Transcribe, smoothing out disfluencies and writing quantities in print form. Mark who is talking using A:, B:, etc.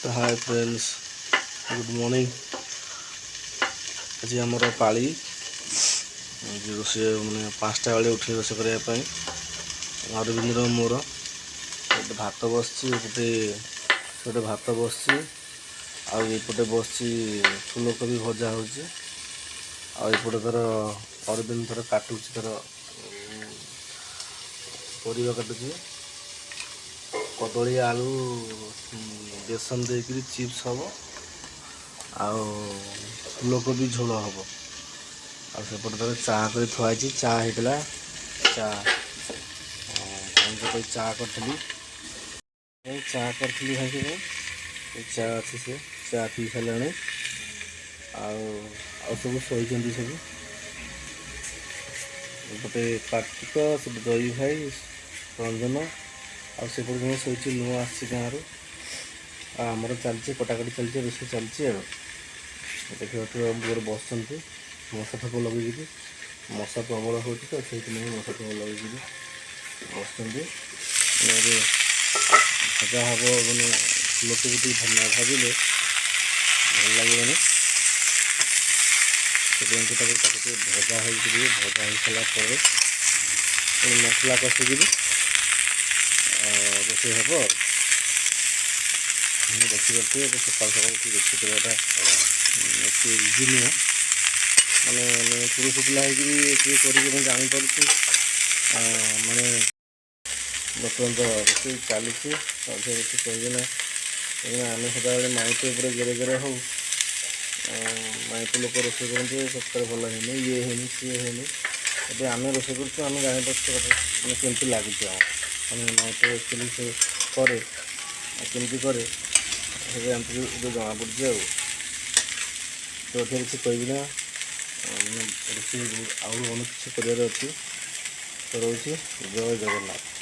A: तो hi friends, good morning. आज आमर पाली रोषे मैंने 5टा बेले उठे रोषे करने अरविंद मोर गोटे भात बसटे भात बस आउटे बस फूलकोबी भजा होपटे तार अरविंद तार काटुच तार परिवा काटुची कदली आलू बेसन देकर चिप्स हम फूलकोबी झोल हम आसेपटे तार चाह कर थुआई चाह होता चाह करी चाह करी भाई चाह अच्छी से चाह पी सारे सब शोचती सब गोटे कार्तिक से दई भाई रंजन आसेपटे जन शोची नुआ आसी गाँव आमर चलती कटाकटी चलती रोषे चलती देखिए गोटे बस मशा थप लगे मशा प्रबल हो तो से मशा थप लगे बस भजा हम मैंने फूलकोबी भाजिले भल लगे भजा हो सारापर मसला कषिकी रोषे हम देखिए सकाल सकाल उठी रोषे करवाटा इजी नुह माने पुरुष पिला कर जापर माने बर्तमान तो रोषे चली रोषे कहीना आम सदा माइट गेरे गेरे हो माइट लोक रोषे करते सप्ताह भल है ये है सी है आम रोषे करें जापर मैंने केमती लगे मैंने माइट एक्चुअली से करे केमती करे जना पड़े तो किसी कहना रोषे आउ अनेक किसी कर तो रोचे जय जगन्नाथ।